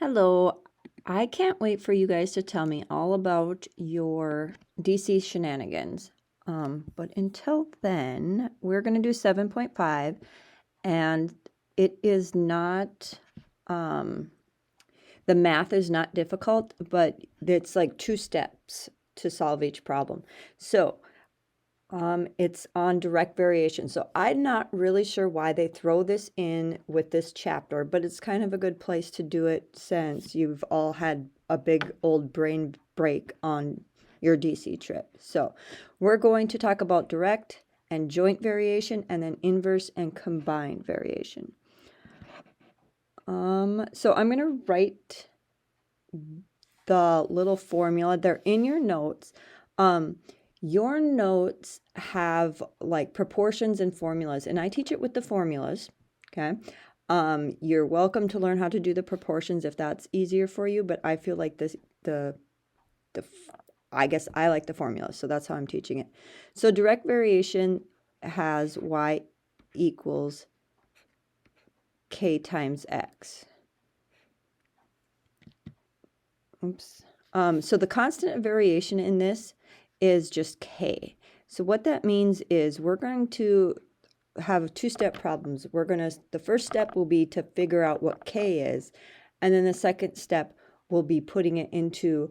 Hello, I can't wait for you guys to tell me all about your DC shenanigans. But until then, we're going to do 7.5, and it is not, um, the math is not difficult, but it's like 2 steps to solve each problem. So it's on direct variation. So I'm not really sure why they throw this in with this chapter, but it's kind of a good place to do it since you've all had a big old brain break on your DC trip. So we're going to talk about direct and joint variation and then inverse and combined variation. So I'm going to write the little formula. They're in your notes. Your notes have like proportions and formulas, and I teach it with the formulas. Okay. You're welcome to learn how to do the proportions if that's easier for you, but I feel like I guess I like the formula, so that's how I'm teaching it. So direct variation has y equals k times x. Oops. So the constant of variation in this is just k. So what that means is we're going to have 2-step problems. The first step will be to figure out what k is, and then the second step will be putting it into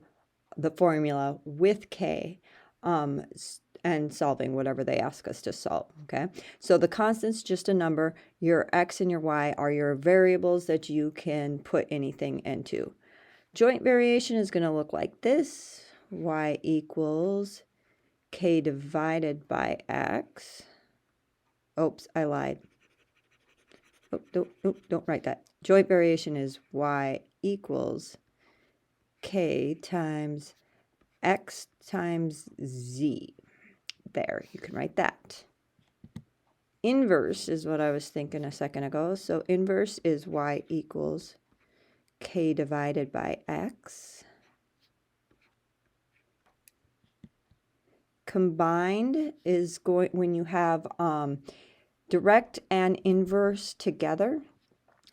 the formula with k, and solving whatever they ask us to solve, okay? So the constant's just a number. Your x and your y are your variables that you can put anything into. Joint variation is going to look like this. Y equals k divided by x. Oops, I lied. Oh, don't write that. Joint variation is y equals k times x times z. There, you can write that. Inverse is what I was thinking a second ago. So inverse is y equals k divided by x. Combined is going when you have direct and inverse together.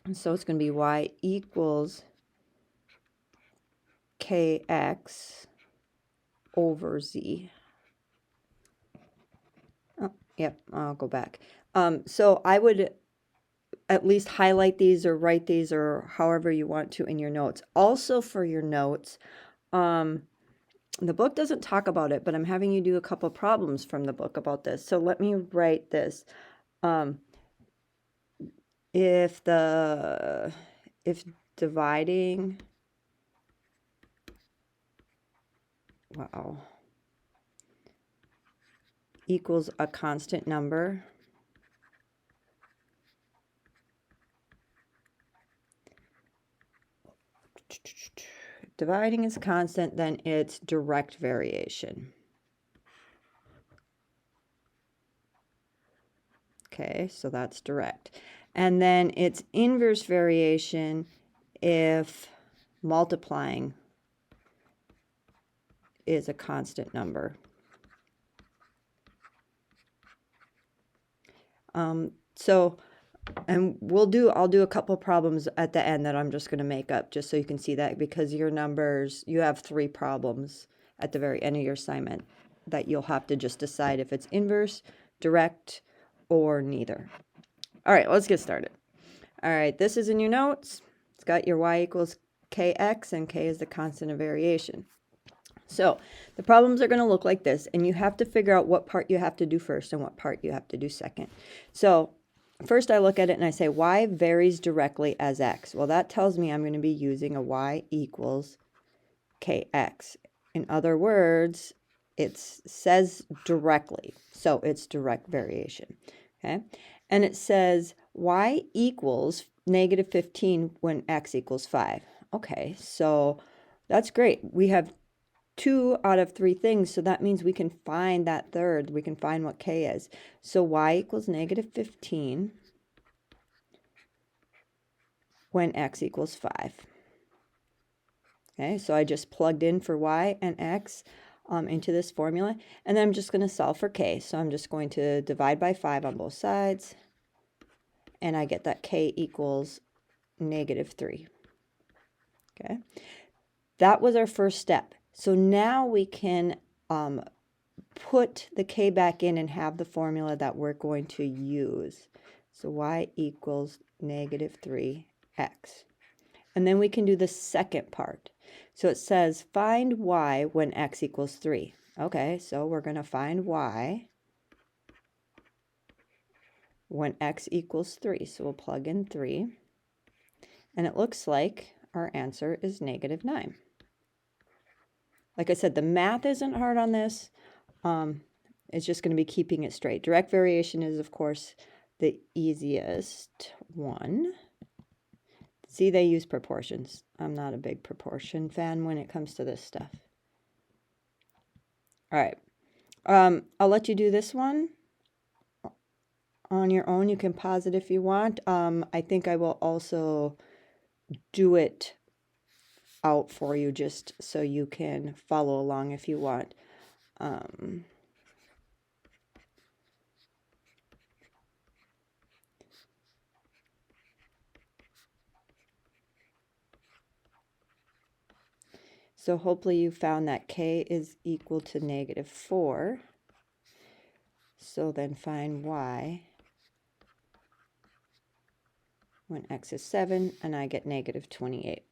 And so it's going to be y equals kx over z. Oh, yep, I'll go back. So I would at least highlight these or write these or however you want to in your notes. Also for your notes, the book doesn't talk about it, but I'm having you do a couple problems from the book about this. So let me write this. If dividing, equals a constant number, dividing is constant, then it's direct variation. Okay, so that's direct. And then it's inverse variation if multiplying is a constant number. And I'll do a couple problems at the end that I'm just going to make up just so you can see that, because your numbers, you have 3 problems at the very end of your assignment that you'll have to just decide if it's inverse, direct, or neither. All right, let's get started. All right, this is in your notes. It's got your y equals kx, and k is the constant of variation. So the problems are going to look like this, and you have to figure out what part you have to do first and what part you have to do second. So first I look at it and I say y varies directly as x. Well, that tells me I'm going to be using a y equals kx. In other words, it says directly, so it's direct variation. Okay, and it says y equals negative 15 when x equals 5. Okay, so that's great. We have 2 out of 3 things, so that means we can find that third. We can find what k is. So y equals negative 15 when x equals 5. Okay, so I just plugged in for y and x into this formula, and then I'm just going to solve for k. So I'm just going to divide by 5 on both sides, and I get that k equals negative 3. Okay, that was our first step. So now we can put the k back in and have the formula that we're going to use. So y equals negative 3x. And then we can do the second part. So it says find y when x equals 3. Okay, so we're going to find y when x equals 3. So we'll plug in 3. And it looks like our answer is negative 9. Like I said, the math isn't hard on this. It's just going to be keeping it straight. Direct variation is, of course, the easiest one. See, they use proportions. I'm not a big proportion fan when it comes to this stuff. All right. I'll let you do this one on your own. You can pause it if you want. I think I will also do it out for you just so you can follow along if you want. So hopefully you found that k is equal to negative 4. So then find y when x is 7, and I get negative 28.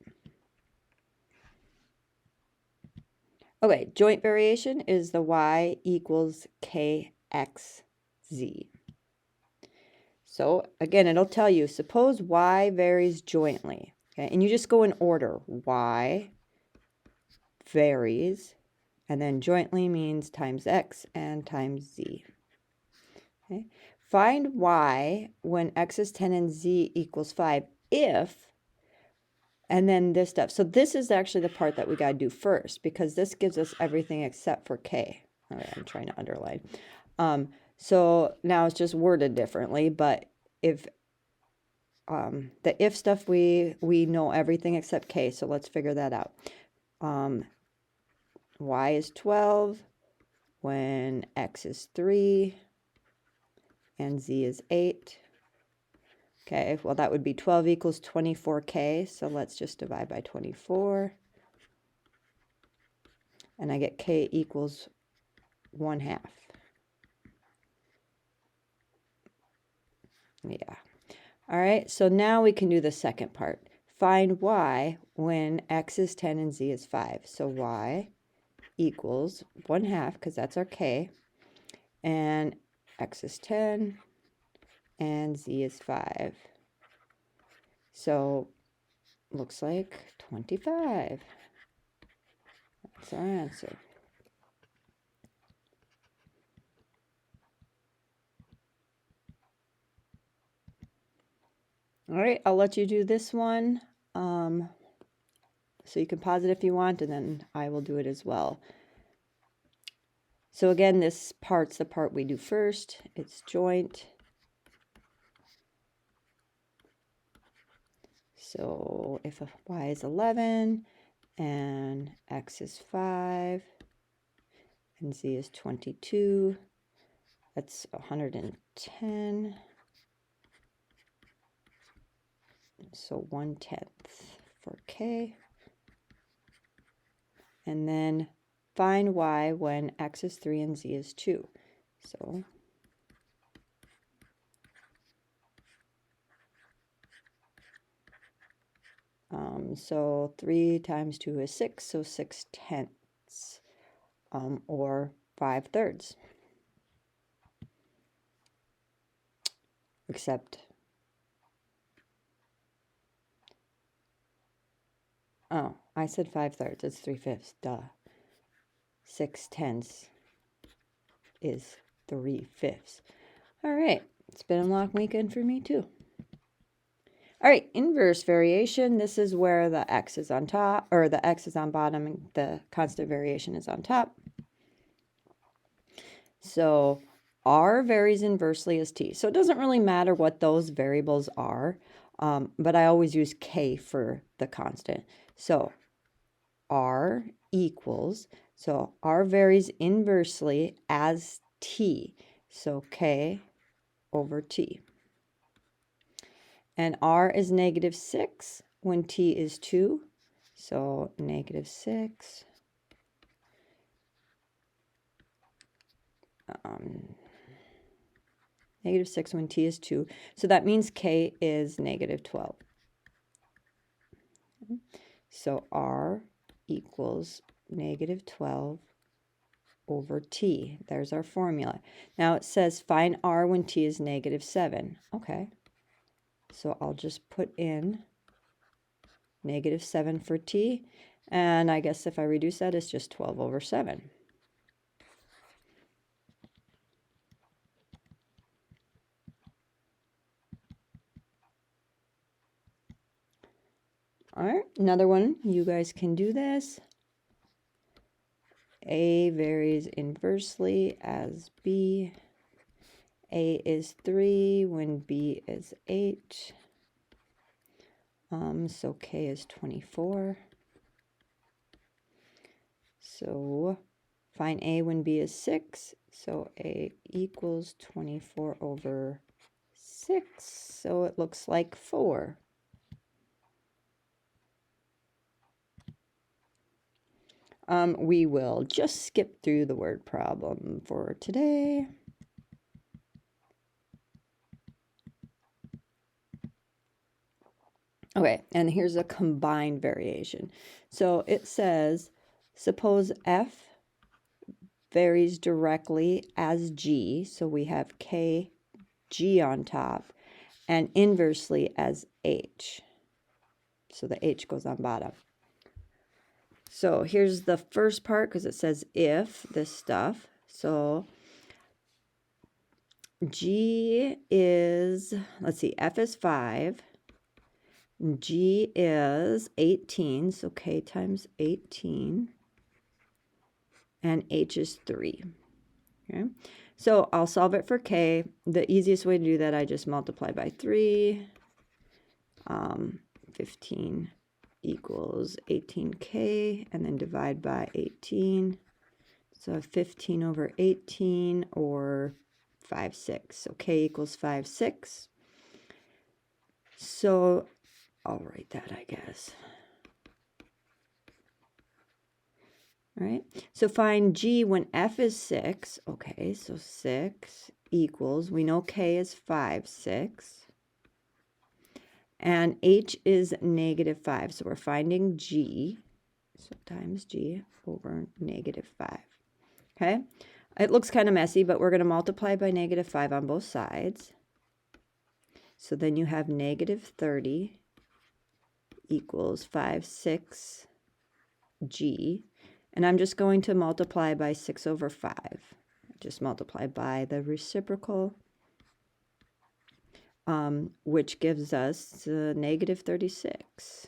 Okay, joint variation is the y equals kxz. So again, it'll tell you, suppose y varies jointly. Okay, and you just go in order. Y varies, and then jointly means times x and times z. Okay. Find y when x is 10 and z equals 5 if, and then this stuff. So this is actually the part that we got to do first, because this gives us everything except for k. All right, I'm trying to underline. So now it's just worded differently, but if the if stuff, we know everything except k, so let's figure that out. Y is 12 when x is 3 and z is 8. Okay, well, that would be 12 equals 24k, so let's just divide by 24. And I get k equals 1/2. Yeah. All right, so now we can do the second part. Find y when x is 10 and z is 5. So y equals 1/2, because that's our k, and x is 10 and z is 5. So looks like 25. That's our answer. All right, I'll let you do this one. So you can pause it if you want, and then I will do it as well. So again, this part's the part we do first. It's joint. So if y is 11 and x is 5 and z is 22, that's 110. So 1/10 for k. And then find y when x is 3 and z is 2. So 3 times 2 is 6, so 6/10, or 5/3. Except, oh, I said 5/3, it's 3/5, duh. 6/10 is 3/5. All right, it's been a long weekend for me too. All right, inverse variation. This is where the x is on top, or the x is on bottom, and the constant variation is on top. So r varies inversely as t. So it doesn't really matter what those variables are, but I always use k for the constant. So r equals, so r varies inversely as t. So k over t. And r is -6 when t is 2, So negative 6. Negative 6 when t is 2. So that means k is negative 12. So r equals negative 12 over t. There's our formula. Now it says find r when t is negative 7. Okay. So I'll just put in negative 7 for t. And I guess if I reduce that, it's just 12 over 7. All right, another one. You guys can do this. A varies inversely as B. A is 3 when B is 8. So K is 24. So find A when B is 6. So A equals 24 over 6. So it looks like 4. We will just skip through the word problem for today. Okay, and here's a combined variation. So it says, suppose F varies directly as G, so we have K, G on top, and inversely as H. So the H goes on bottom. So here's the first part, because it says if this stuff. So G is, let's see, F is 5. G is 18, so K times 18. And H is 3. Okay, so I'll solve it for K. The easiest way to do that, I just multiply by 3. 15 equals 18K, and then divide by 18. So 15 over 18, or 5, 6. So K equals 5, 6. So I'll write that, I guess. All right, so find G when F is 6. Okay, so 6 equals, we know K is 5, 6. And H is negative 5. So we're finding G. So times G over negative 5. Okay, it looks kind of messy, but we're going to multiply by negative 5 on both sides. So then you have negative 30 equals 5, 6 G. And I'm just going to multiply by 6 over 5. Just multiply by the reciprocal, which gives us negative 36.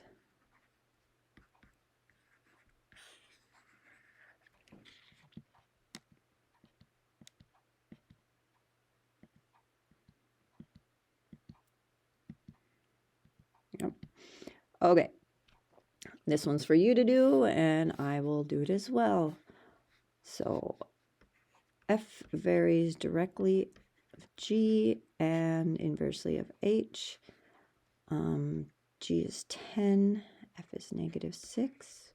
Yep. Okay, this one's for you to do, and I will do it as well. So F varies directly of G and inversely of H. G is 10, F is negative 6.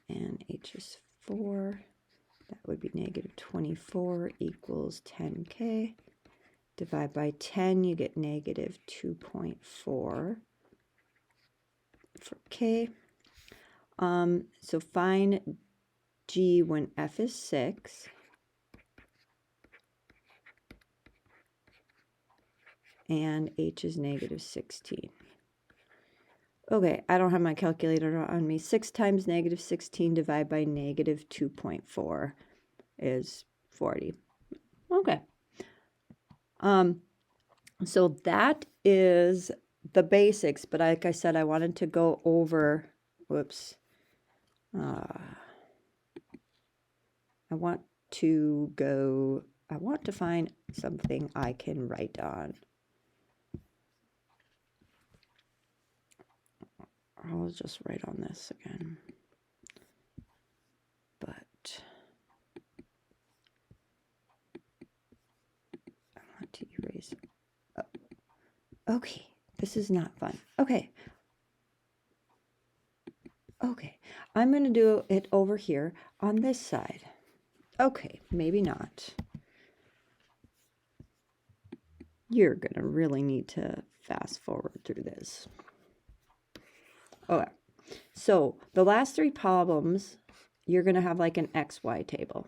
And H is 4. That would be negative 24 equals 10K. Divide by 10, you get negative 2.4 for K. So find G when F is 6. And H is negative 16. Okay, I don't have my calculator on me. 6 times negative 16 divided by negative 2.4 is 40. Okay. So that is the basics, but like I said, I wanted to go over, I want to find something I can write on. I'll just write on this again. But I want to erase. Okay, this is not fun. Okay. Okay, I'm going to do it over here on this side. Okay, maybe not. You're going to really need to fast forward through this. Okay, so the last three problems, you're going to have like an XY table.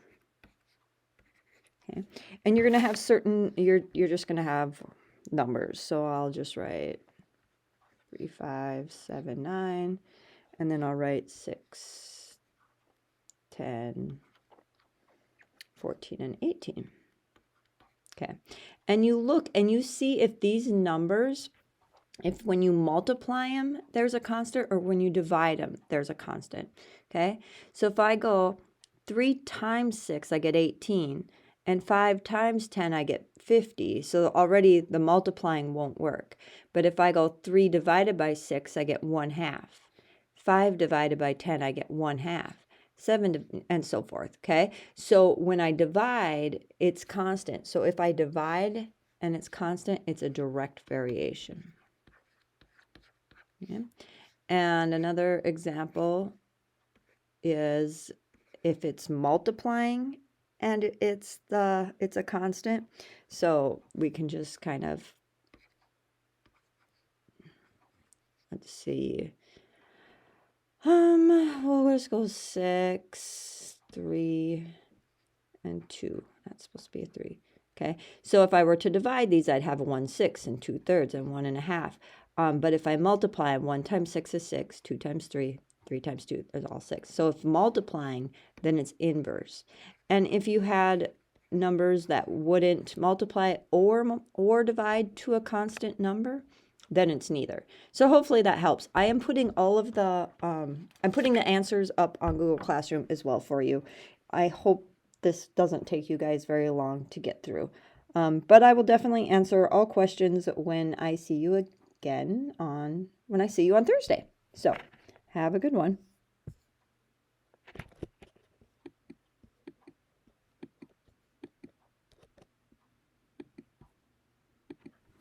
Okay, and you're going to have certain, you're just going to have numbers. So I'll just write 3, 5, 7, 9, and then I'll write 6, 10, 14, and 18. Okay, and you look and you see if these numbers, if when you multiply them, there's a constant, or when you divide them, there's a constant. Okay, so if I go 3 times 6, I get 18, and 5 times 10, I get 50. So already the multiplying won't work. But if I go 3 divided by 6, I get 1/2. 5 divided by 10, I get 1/2. 7 and so forth. Okay, so when I divide, it's constant. So if I divide and it's constant, it's a direct variation. Okay. And another example is if it's multiplying and it's a constant. So we can just kind of, let's see. We'll just go 6, 3, and 2. That's supposed to be a 3. Okay, so if I were to divide these, I'd have 1/6 and 2/3 and 1/2. But if I multiply, 1 times 6 is 6, 2 times 3, 3 times 2 is all 6. So if multiplying, then it's inverse. And if you had numbers that wouldn't multiply or divide to a constant number, then it's neither. So hopefully that helps. I am putting all of the, I'm putting the answers up on Google Classroom as well for you. I hope this doesn't take you guys very long to get through. But I will definitely answer all questions when I see you again when I see you on Thursday. So have a good one.